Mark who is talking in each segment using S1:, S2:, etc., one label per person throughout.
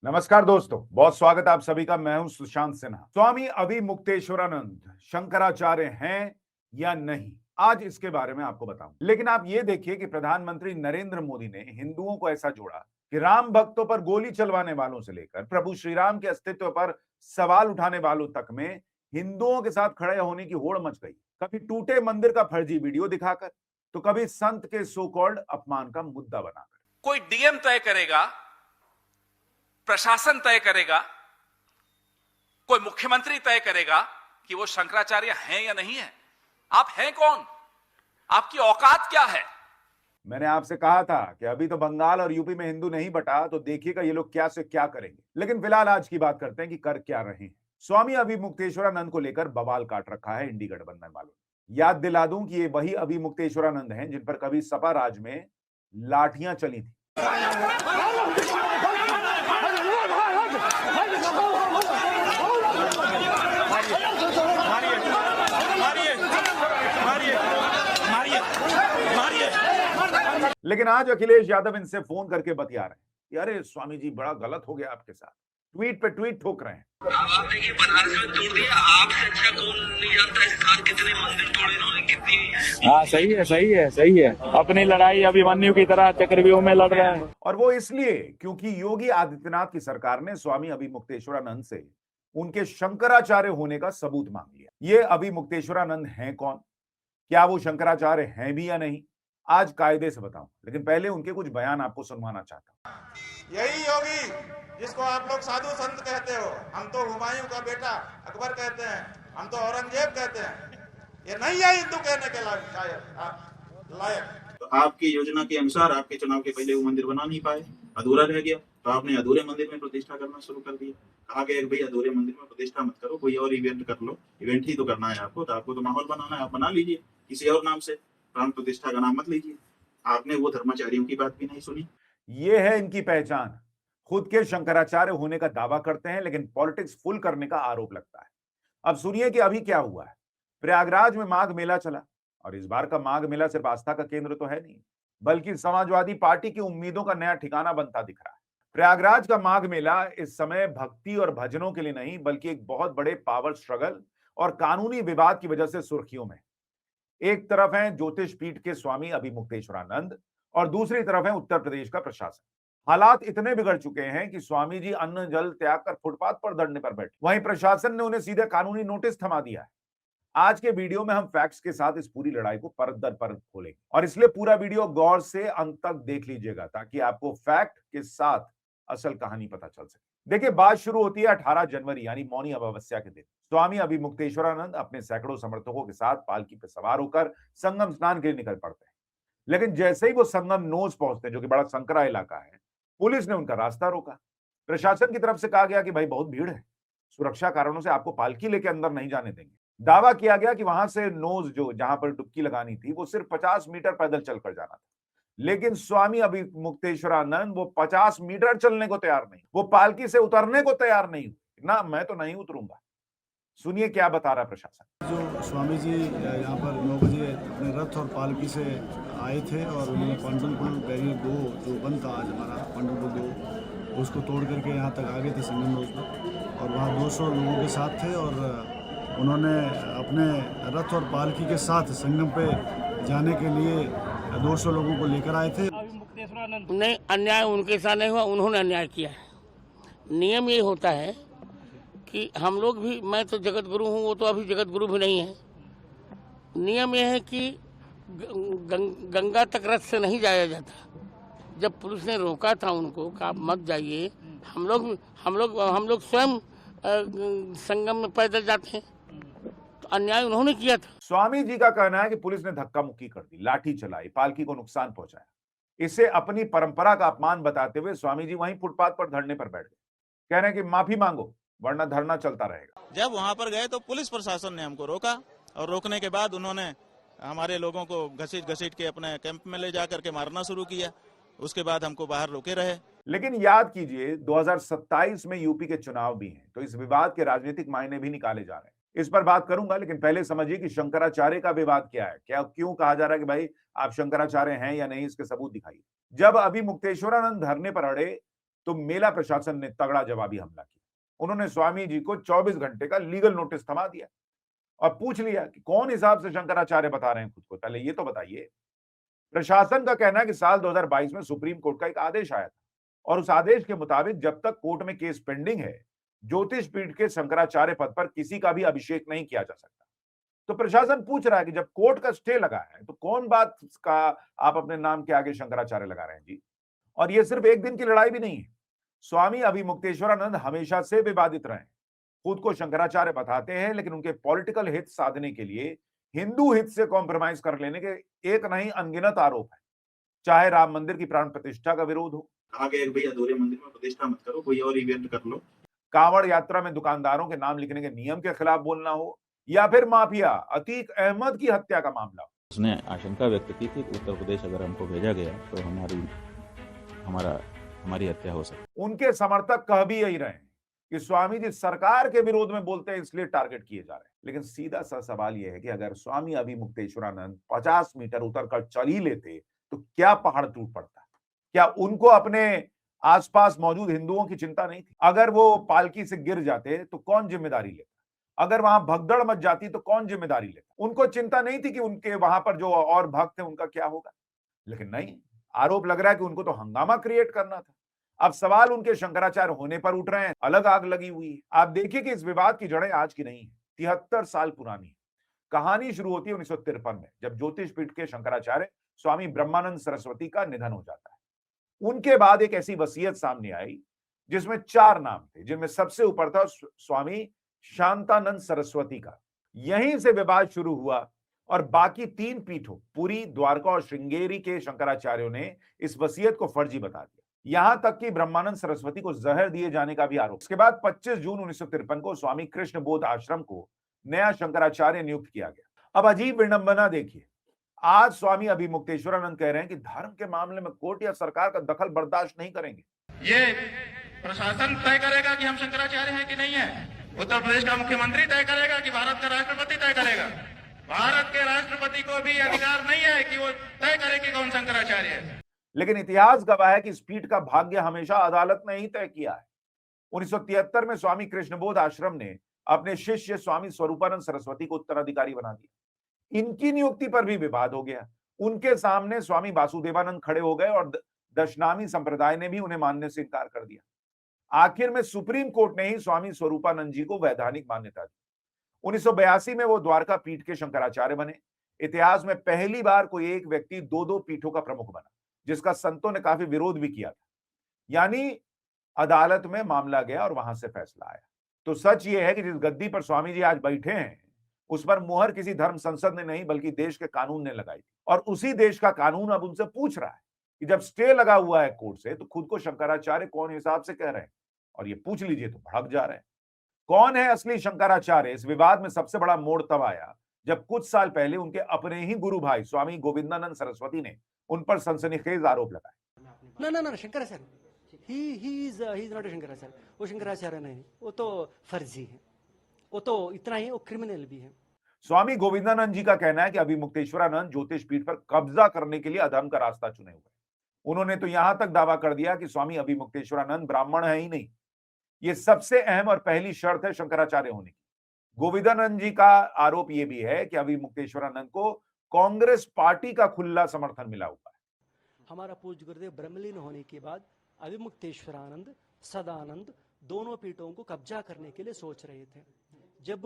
S1: नमस्कार दोस्तों, बहुत स्वागत है आप सभी का। मैं हूं सुशांत सिन्हा। स्वामी अभिमुक्तेश्वरानंद शंकराचार्य हैं या नहीं, आज इसके बारे में आपको बताऊं। लेकिन आप ये देखिए कि प्रधानमंत्री नरेंद्र मोदी ने हिंदुओं को ऐसा जोड़ा कि राम भक्तों पर गोली चलवाने वालों से लेकर प्रभु श्री राम के अस्तित्व पर सवाल उठाने वालों तक में हिंदुओं के साथ खड़े होने की होड़ मच गई। कभी टूटे मंदिर का फर्जी वीडियो दिखाकर, तो कभी संत के सो कॉल्ड अपमान का मुद्दा बनाकर।
S2: कोई डीएम तय करेगा, प्रशासन तय करेगा, कोई मुख्यमंत्री तय करेगा कि वो शंकराचार्य हैं या नहीं है। आप हैं कौन? आपकी औकात क्या है?
S1: मैंने आपसे कहा था कि अभी तो बंगाल और यूपी में हिंदू नहीं बटा, तो देखिएगा ये लोग क्या से क्या करेंगे। लेकिन फिलहाल आज की बात करते हैं कि कर क्या रहे हैं। स्वामी अभिमुक्तेश्वरानंद को लेकर बवाल काट रखा है इंडी गठबंधन वालों ने। याद दिला दूं कि ये वही अभिमुक्तेश्वरानंद हैं जिन पर कभी सपा राज में लाठियां चली थी। लेकिन आज अखिलेश यादव इनसे फोन करके बतिया रहे हैं कि अरे स्वामी जी, बड़ा गलत हो गया आपके साथ। ट्वीट पे ट्वीट ठोक रहे हैं।
S3: आप देखिए, बनारस में तोड़ दिया। आपसे अच्छा कौन नहीं जानता इस साल कितने मंदिर तोड़े इन्होंने, कितनी।
S4: हाँ, सही है, सही है, सही है। अपनी लड़ाई अभिमन्यु की तरह चक्रव्यूह में लड़ रहे हैं।
S1: और वो इसलिए क्योंकि योगी आदित्यनाथ की सरकार ने स्वामी अभिमुक्तेश्वरानंद से उनके शंकराचार्य होने का सबूत मांग लिया। ये अभिमुक्तेश्वरानंद हैं कौन, क्या वो शंकराचार्य हैं भी या नहीं, आज कायदे से बताऊं। लेकिन पहले उनके कुछ बयान आपको सुनवाना चाहता हूं।
S5: यही योगी जिसको आप लोग साधु संत कहते हो, हम तो हुमायूं का बेटा अकबर कहते हैं, हम तो औरंगजेब कहते हैं, ये नहीं है हिंदू कहने के लायक।
S6: तो आपकी योजना के अनुसार आपके चुनाव के पहले वो मंदिर बना नहीं पाए, अधूरा रह गया, तो आपने अधूरे मंदिर में प्रतिष्ठा करना शुरू कर दिया। कहा गया भाई अधूरे मंदिर में प्रतिष्ठा मत करो, कोई और इवेंट कर लो। इवेंट ही तो करना है आपको, तो आपको तो माहौल बनाना है, आप बना लीजिए किसी और नाम से, प्राण प्रतिष्ठा का नाम मत लीजिए। आपने वो धर्माचार्यों की बात भी नहीं सुनी।
S1: ये है इनकी पहचान। खुद के शंकराचार्य होने का दावा करते हैं, लेकिन पॉलिटिक्स फुल करने का आरोप लगता है। अब सुनिए कि अभी क्या हुआ है। प्रयागराज में माघ मेला चला, और इस बार का माघ मेला सिर्फ आस्था का केंद्र तो है नहीं, बल्कि समाजवादी पार्टी की उम्मीदों का नया ठिकाना बनता दिख रहा है। प्रयागराज का माघ मेला इस समय भक्ति और भजनों के लिए नहीं, बल्कि एक बहुत बड़े पावर स्ट्रगल और कानूनी विवाद की वजह से सुर्खियों में। एक तरफ है ज्योतिष पीठ के स्वामी अभिमुक्तेश्वरानंद, और दूसरी तरफ है उत्तर प्रदेश का प्रशासन। हालात इतने बिगड़ चुके हैं कि स्वामी जी अन्न जल त्याग कर फुटपाथ पर धरने पर बैठे, वहीं प्रशासन ने उन्हें सीधे कानूनी नोटिस थमा दिया है। आज के वीडियो में हम फैक्ट्स के साथ इस पूरी लड़ाई को परत दर परत खोलेंगे, और इसलिए पूरा वीडियो गौर से अंत तक देख लीजिएगा, ताकि आपको फैक्ट के साथ असल कहानी पता चल सके। देखिए, बात शुरू होती है 18 जनवरी यानी मौनी अमावस्या के दिन। स्वामी अभिमुक्तेश्वरानंद अपने सैकड़ों समर्थकों के साथ पालकी पर सवार होकर संगम स्नान के लिए निकल पड़ते हैं। लेकिन जैसे ही वो संगम नोज पहुंचते हैं, जो कि बड़ा संकरा इलाका है, पुलिस ने उनका रास्ता रोका। प्रशासन की तरफ से कहा गया कि भाई बहुत भीड़ है, सुरक्षा कारणों से आपको पालकी लेके अंदर नहीं जाने देंगे। दावा किया गया कि वहां से नोज, जो जहां पर डुबकी लगानी थी, वो सिर्फ 50 मीटर पैदल चलकर जाना था। लेकिन स्वामी अभिमुक्तेश्वरानंद वो 50 मीटर चलने को तैयार नहीं, वो पालकी से उतरने को तैयार नहीं। ना, मैं तो नहीं उतरूंगा। सुनिए क्या बता रहा प्रशासन।
S7: जो स्वामी जी यहाँ पर 9 बजे अपने रथ और पालकी से आए थे, और उन्होंने पांडुपुल बैरियर 2 जो बंद था आज हमारा पांडुपुल 2, उसको तोड़ करके यहाँ तक आ गए थे संगम रोड पर, और वहाँ 200 लोगों के साथ थे, और उन्होंने अपने रथ और पालकी के साथ संगम पे जाने के लिए 200 लोगों को लेकर आए थे।
S8: नहीं, अन्याय उनके साथ नहीं हुआ, उन्होंने अन्याय किया है। नियम ये होता है कि हम लोग भी, मैं तो जगत गुरु हूँ, वो तो अभी जगत गुरु भी नहीं है। नियम यह है कि गंगा तक रथ से नहीं जाया जाता। जब पुलिस ने रोका था उनको कि आप मत जाइए, हम लोग स्वयं संगम में पैदल जाते हैं, तो अन्याय उन्होंने किया था।
S1: स्वामी जी का कहना है कि पुलिस ने धक्का मुक्की कर दी, लाठी चलाई, पालकी को नुकसान पहुंचाया। इसे अपनी परंपरा का अपमान बताते हुए स्वामी जी वहीं फुटपाथ पर धरने पर बैठ गए। कह रहे हैं कि माफी मांगो, वरना धरना चलता रहेगा।
S9: जब वहां पर गए तो पुलिस प्रशासन ने हमको रोका, और रोकने के बाद उन्होंने हमारे लोगों को घसीट घसीट के अपने कैंप में ले जाकर के मारना शुरू किया। उसके बाद हमको बाहर रोके रहे।
S1: लेकिन याद कीजिए, 2027 में यूपी के चुनाव भी हैं, तो इस विवाद के राजनीतिक मायने भी निकाले जा रहे हैं। इस पर बात करूंगा, लेकिन पहले समझिए कि शंकराचार्य का विवाद क्या है, क्या क्यों कहा जा रहा है कि भाई आप शंकराचार्य हैं या नहीं, इसके सबूत दिखाइए। जब अभिमुक्तेश्वरानंद धरने पर अड़े, तो मेला प्रशासन ने तगड़ा जवाबी हमला किया। उन्होंने स्वामी जी को 24 घंटे का लीगल नोटिस थमा दिया और पूछ लिया कि कौन हिसाब से शंकराचार्य बता रहे हैं खुद को, पहले ये तो बताइए। प्रशासन का कहना है कि साल 2022 में सुप्रीम कोर्ट का एक आदेश आया था और उस आदेश के मुताबिक जब तक कोर्ट में केस पेंडिंग है, ज्योतिष पीठ के शंकराचार्य पद पर किसी का भी अभिषेक नहीं किया जा सकता। तो प्रशासन पूछ रहा है कि जब कोर्ट का स्टे लगा है तो कौन बात का आप अपने नाम के आगे शंकराचार्य लगा रहे हैं जी। और ये सिर्फ एक दिन की लड़ाई भी नहीं है। स्वामी अभिमुक्तेश्वरानंद हमेशा से विवादित रहे, खुद को शंकराचार्य बताते हैं, लेकिन उनके पॉलिटिकल हित साधने के लिए हिंदू हित से कॉम्प्रोमाइज कर लेने के एक नहीं अनगिनत आरोप है। चाहे राम मंदिर की प्राण प्रतिष्ठा का विरोध हो,
S6: आगे भाई अधूरे मंदिर में प्रतिष्ठा मत करो, कोई और इवेंट कर लो,
S1: कांवड़ यात्रा में दुकानदारों के नाम लिखने के नियम के खिलाफ बोलना हो, या फिर माफिया अतीक अहमद की हत्या का मामला हो।
S10: उसने आशंका व्यक्त की थी कि उत्तर प्रदेश अगर हमको भेजा गया तो हमारी हत्या हो सकती।
S1: उनके समर्थक कह भी यही रहे कि स्वामी जी सरकार के विरोध में बोलते हैं इसलिए टारगेट किए जा रहे हैं। लेकिन सीधा सा सवाल यह है कि अगर स्वामी अभिमुक्तेश्वरानंद 50 मीटर उतर कर चल ही लेते तो क्या पहाड़ टूट पड़ता? क्या उनको अपने आसपास मौजूद हिंदुओं की चिंता नहीं थी? अगर वो पालकी से गिर जाते तो कौन जिम्मेदारी लेता? अगर वहां भगदड़ मच जाती तो कौन जिम्मेदारी लेता? उनको चिंता नहीं थी कि उनके वहां पर जो और भक्त थे उनका क्या होगा। लेकिन नहीं, आरोप लग रहा है कि उनको तो हंगामा क्रिएट करना था। अब सवाल उनके शंकराचार्य होने पर उठ रहे हैं, अलग आग लगी हुई है। आप देखिए कि इस विवाद की जड़ें आज की नहीं है, 73 साल पुरानी है। कहानी शुरू होती है 1953 में, जब ज्योतिष पीठ के शंकराचार्य स्वामी ब्रह्मानंद सरस्वती का निधन हो जाता है। उनके बाद एक ऐसी वसीयत सामने आई जिसमें 4 नाम थे, जिनमें सबसे ऊपर था स्वामी शांतानंद सरस्वती का। यहीं से विवाद शुरू हुआ और बाकी 3 पीठों, पुरी, द्वारका और श्रृंगेरी के शंकराचार्यों ने इस वसीयत को फर्जी बता दिया। यहां तक कि ब्रह्मानंद सरस्वती को जहर दिए जाने का भी आरोप। इसके बाद 25 जून 1953 को स्वामी कृष्ण बोध आश्रम को नया शंकराचार्य नियुक्त किया गया। अब अजीब विडंबना देखिए, आज स्वामी अभिमुक्तेश्वरानंद कह रहे हैं कि धर्म के मामले में कोर्ट या सरकार का दखल बर्दाश्त नहीं करेंगे।
S5: ये प्रशासन तय करेगा कि हम शंकराचार्य हैं कि नहीं है। उत्तर प्रदेश का मुख्यमंत्री तय करेगा कि भारत का राष्ट्रपति तय करेगा। भारत के राष्ट्रपति को भी अधिकार नहीं है कि वो तय करे कि कौन शंकराचार्य है।
S1: लेकिन इतिहास गवाह है कि इस पीठ का भाग्य हमेशा अदालत ने ही तय किया है। 1973 में स्वामी कृष्णबोध आश्रम ने अपने शिष्य स्वामी स्वरूपानंद सरस्वती को उत्तराधिकारी बना दिया। इनकी नियुक्ति पर भी विवाद हो गया। उनके सामने स्वामी वासुदेवानंद खड़े हो गए और दशनामी संप्रदाय ने भी उन्हें मानने से इनकार कर दिया। आखिर में सुप्रीम कोर्ट ने ही स्वामी स्वरूपानंद जी को वैधानिक मान्यता दी। 1982 में वो द्वारका पीठ के शंकराचार्य बने। इतिहास में पहली बार कोई एक व्यक्ति 2 पीठों का प्रमुख बना, जिसका संतों ने काफी विरोध भी किया था। यानी अदालत में मामला गया और वहां से फैसला आया। तो सच ये है कि जिस गद्दी पर स्वामी जी आज बैठे हैं उस पर मुहर किसी धर्म संसद ने नहीं बल्कि देश के कानून ने लगाई थी। और उसी देश का कानून अब उनसे पूछ रहा है कि जब स्टे लगा हुआ है कोर्ट से तो खुद को शंकराचार्य कौन हिसाब से कह रहे हैं, और ये पूछ लीजिए तो भड़क जा रहे हैं। कौन है असली शंकराचार्य? इस विवाद में सबसे बड़ा मोड़ तब आया जब कुछ साल पहले उनके अपने ही गुरु भाई स्वामी गोविंदानंद सरस्वती ने उन पर सनसनीखेज आरोप लगाए।
S11: ना Shankaracharya he is not a Shankaracharya. वो शंकराचार्य नहीं, वो तो फर्जी है, वो तो इतना ही, वो क्रिमिनल भी है।
S1: स्वामी गोविंदानंद जी का कहना है कि अभिमुक्तेश्वरानंद ज्योतिष पीठ पर कब्जा करने के लिए अधर्म का रास्ता चुने हुए। उन्होंने तो यहां तक दावा कर दिया कि स्वामी अभिमुक्तेश्वरानंद ब्राह्मण है ही नहीं। ये सबसे अहम और पहली शर्त है शंकराचार्य होने की। गोविंदानंद जी का आरोप यह भी है कि अभिमुक्तेश्वरानंद को कांग्रेस पार्टी का खुला समर्थन मिला हुआ है।
S11: हमारा पूज्य गुरुदेव ब्रह्मलीन होने के बाद अभिमुक्तेश्वरानंद, सदानंद दोनों पीठों को कब्जा करने के लिए सोच रहे थे। जब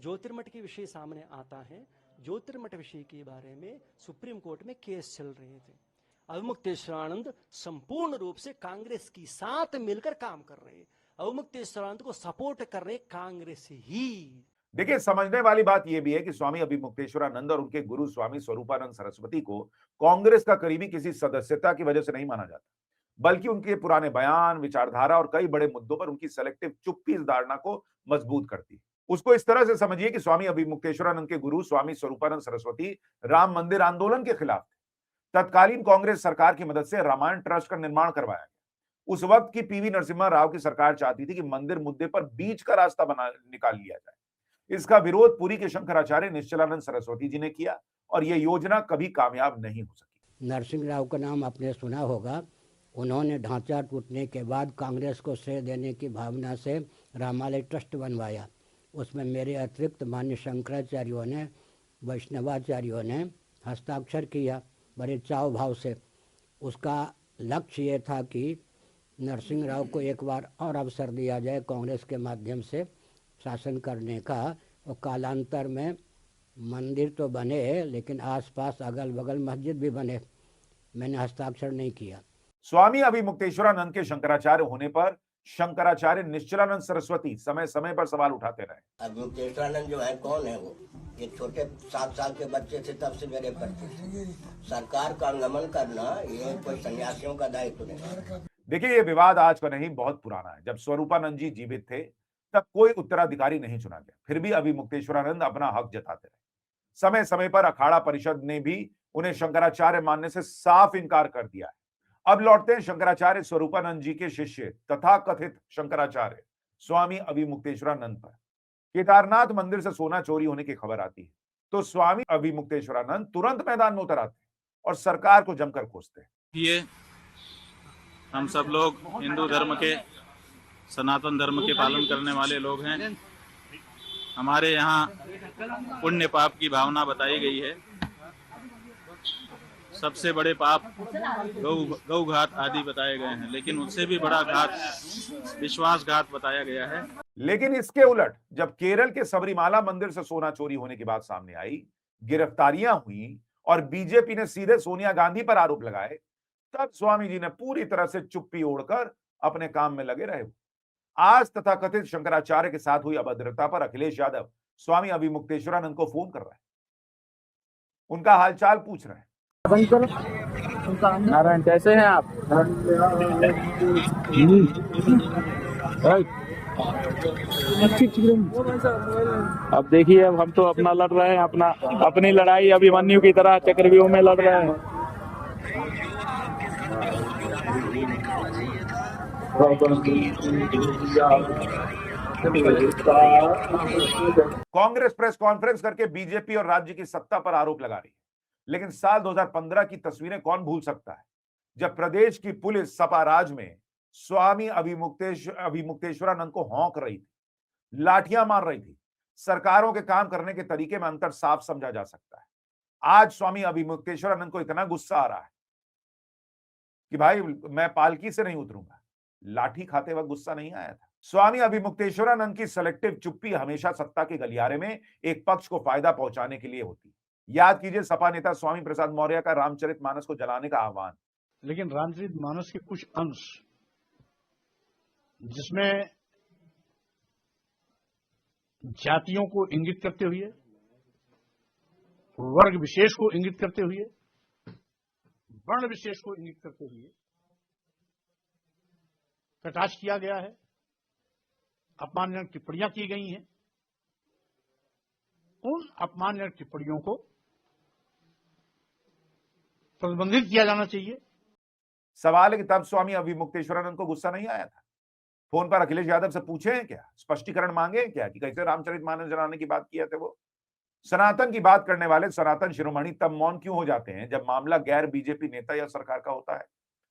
S11: ज्योतिर्मठ के विषय सामने आता है, ज्योतिर्मठ विषय के बारे में सुप्रीम कोर्ट में केस चल रहे थे। अभिमुक्तेश्वरानंद संपूर्ण रूप से कांग्रेस के साथ मिलकर काम कर रहे हैं। अभिमुक्तेश्वरानंद को सपोर्ट कर रहे कांग्रेस ही।
S1: देखिए, समझने वाली बात यह भी है कि स्वामी अभिमुक्तेश्वरानंद और उनके गुरु स्वामी स्वरूपानंद सरस्वती को कांग्रेस का करीबी किसी सदस्यता की वजह से नहीं माना जाता, बल्कि उनके पुराने बयान, विचारधारा और कई बड़े मुद्दों पर उनकी सेलेक्टिव चुप्पी इस धारणा को मजबूत करती है। उसको इस तरह से समझिए कि स्वामी अभिमुक्तेश्वरानंद के गुरु स्वामी स्वरूपानंद सरस्वती राम मंदिर आंदोलन के खिलाफ थे। तत्कालीन कांग्रेस सरकार की मदद से रामायण ट्रस्ट का निर्माण करवाया गया। उस वक्त की पीवी नरसिम्हा राव की सरकार चाहती थी कि मंदिर मुद्दे पर बीच का रास्ता निकाल लिया जाए। इसका विरोध पुरी के शंकराचार्य निश्चलानंद सरस्वती जी ने किया और यह योजना कभी कामयाब नहीं हो सकी।
S12: नरसिंह राव का नाम आपने सुना होगा।
S8: उन्होंने ढांचा टूटने के बाद कांग्रेस को श्रेय देने की भावना से रामालय ट्रस्ट बनवाया। उसमें मेरे अतिरिक्त मान्य शंकराचार्यों ने, वैष्णवाचार्यों ने हस्ताक्षर किया बड़े चाव भाव से। उसका लक्ष्य ये था कि नरसिंह राव को एक बार और अवसर दिया जाए कांग्रेस के माध्यम से शासन करने का, और कालांतर में मंदिर तो बने लेकिन आसपास अगल बगल मस्जिद भी बने। मैंने हस्ताक्षर नहीं किया।
S1: स्वामी अभिमुक्तेश्वरानंद के शंकराचार्य होने पर शंकराचार्य निश्चलानंद सरस्वती समय समय पर सवाल उठाते रहे।
S8: अभिमुक्तेश्वरानंद जो है कौन है वो? ये छोटे 7 साल के बच्चे थे तब से मेरे परिचय थे। सरकार का अंगमन करना ये कोई सन्यासियों का दायित्व नहीं।
S1: देखिए, ये विवाद आज का नहीं, बहुत पुराना है। जब स्वरूपानंद जी जीवित थे तब कोई उत्तराधिकारी नहीं चुना गया, फिर भी अभिमुक्तेश्वरानंद अपना हक जताते रहे। समय समय पर अखाड़ा परिषद ने भी उन्हें शंकराचार्य मानने से साफ इनकार कर दिया है। अब लौटते हैं शंकराचार्य स्वरूपानंद जी के शिष्य तथा कथित शंकराचार्य स्वामी अभिमुक्तेश्वरानंद पर। केदारनाथ मंदिर से सोना चोरी होने की खबर आती है तो स्वामी अभिमुक्तेश्वरानंद तुरंत मैदान में उतर आते हैं और सरकार को जमकर कोसते हैं।
S9: ये हम सब लोग हिंदू धर्म के, सनातन धर्म के पालन करने वाले लोग हैं। हमारे यहाँ पुण्य पाप की भावना बताई गई है। सबसे बड़े पाप गौ घात आदि बताए गए हैं, लेकिन उससे भी बड़ा घात विश्वासघात बताया गया है।
S1: लेकिन इसके उलट जब केरल के सबरीमाला मंदिर से सोना चोरी होने की बात सामने आई, गिरफ्तारियां हुई और बीजेपी ने सीधे सोनिया गांधी पर आरोप लगाए, तब स्वामी जी ने पूरी तरह से चुप्पी ओढ़कर अपने काम में लगे रहे। आज तथाकथित शंकराचार्य के साथ हुई अभद्रता पर अखिलेश यादव स्वामी अभिमुक्तेश्वरानंद को फोन कर रहे हैं, उनका हालचाल पूछ रहे हैं।
S4: नारायण, कैसे हैं आप? अब देखिए, अब हम तो अपना लड़ रहे हैं, अपनी लड़ाई अभिमन्यु की तरह चक्रव्यूह में लड़ रहे हैं।
S1: कांग्रेस प्रेस कॉन्फ्रेंस करके बीजेपी और राज्य की सत्ता पर आरोप लगा रही है, लेकिन साल 2015 की तस्वीरें कौन भूल सकता है, जब प्रदेश की पुलिस सपा राज में स्वामी अभिमुक्तेश्वरानंद को हौंक रही थी, लाठियां मार रही थी। सरकारों के काम करने के तरीके में अंतर साफ समझा जा सकता है। आज स्वामी अभिमुक्तेश्वरानंद को इतना गुस्सा आ रहा है कि भाई मैं पालकी से नहीं उतरूंगा। लाठी खाते वक्त गुस्सा नहीं आया था। स्वामी अभिमुक्तेश्वरानंद की सेलेक्टिव चुप्पी हमेशा सत्ता के गलियारे में एक पक्ष को फायदा पहुंचाने के लिए होती है। याद कीजिए सपा नेता स्वामी प्रसाद मौर्य का रामचरितमानस को जलाने का आह्वान।
S7: लेकिन रामचरितमानस के कुछ अंश जिसमें जातियों को इंगित करते हुए, वर्ग विशेष को इंगित करते हुए, वर्ण विशेष को इंगित करते हुए कटाक्ष किया गया है, अपमानजनक टिप्पणियां की गई हैं। उन अपमानजनक टिप्पणियों को प्रतिबंधित किया जाना चाहिए।
S1: सवाल है कि तब स्वामी अभिमुक्तेश्वरानंद को गुस्सा नहीं आया था? फोन पर अखिलेश यादव से पूछे हैं क्या, स्पष्टीकरण मांगे हैं क्या कि कैसे रामचरितमानस जलाने की बात किया थे वो? सनातन की बात करने वाले सनातन शिरोमणि तब मौन क्यों हो जाते हैं जब मामला गैर बीजेपी नेता या सरकार का होता है?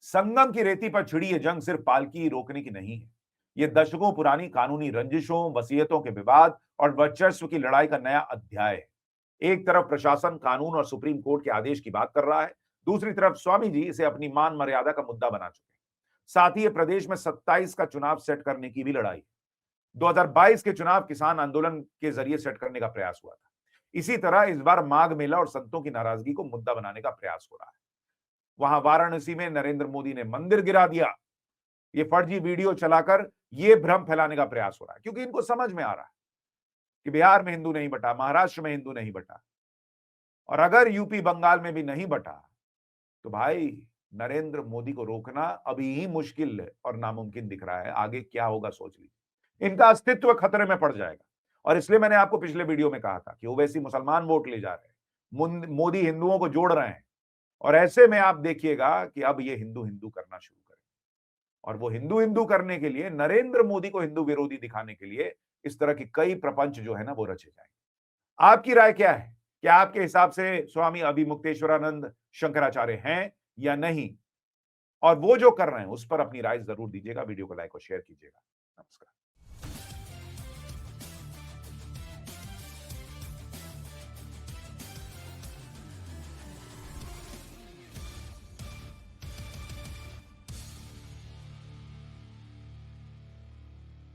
S1: संगम की रेती पर छिड़ी ये जंग सिर्फ पालकी रोकने की नहीं है, ये दशकों पुरानी कानूनी रंजिशों, वसीयतों के विवाद और वर्चस्व की लड़ाई का नया अध्याय है। एक तरफ प्रशासन कानून और सुप्रीम कोर्ट के आदेश की बात कर रहा है, दूसरी तरफ स्वामी जी इसे अपनी मान मर्यादा का मुद्दा बना चुके हैं। साथ ही ये प्रदेश में 27 का चुनाव सेट करने की भी लड़ाई। 2022 के चुनाव किसान आंदोलन के जरिए सेट करने का प्रयास हुआ था। इसी तरह इस बार माघ मेला और संतों की नाराजगी को मुद्दा बनाने का प्रयास हो रहा है। वहां वाराणसी में नरेंद्र मोदी ने मंदिर गिरा दिया, ये फर्जी वीडियो चलाकर ये भ्रम फैलाने का प्रयास हो रहा है, क्योंकि इनको समझ में आ रहा है कि बिहार में हिंदू नहीं बटा, महाराष्ट्र में हिंदू नहीं बटा, और अगर यूपी बंगाल में भी नहीं बटा तो भाई नरेंद्र मोदी को रोकना अभी ही मुश्किल और नामुमकिन दिख रहा है। आगे क्या होगा सोच लीजिए। इनका अस्तित्व खतरे में पड़ जाएगा, और इसलिए मैंने आपको पिछले वीडियो में कहा था कि ओवैसी मुसलमान वोट ले जा रहे हैं, मोदी हिंदुओं को जोड़ रहे हैं, और ऐसे में आप देखिएगा कि अब ये हिंदू हिंदू करना शुरू करें, और वो हिंदू हिंदू करने के लिए, नरेंद्र मोदी को हिंदू विरोधी दिखाने के लिए इस तरह की कई प्रपंच जो है ना वो रचे जाएंगे। आपकी राय क्या है? क्या आपके हिसाब से स्वामी अभिमुक्तेश्वरानंद शंकराचार्य हैं या नहीं? और वो जो कर रहे हैं उस पर अपनी राय जरूर दीजिएगा। वीडियो को लाइक और शेयर कीजिएगा। नमस्कार।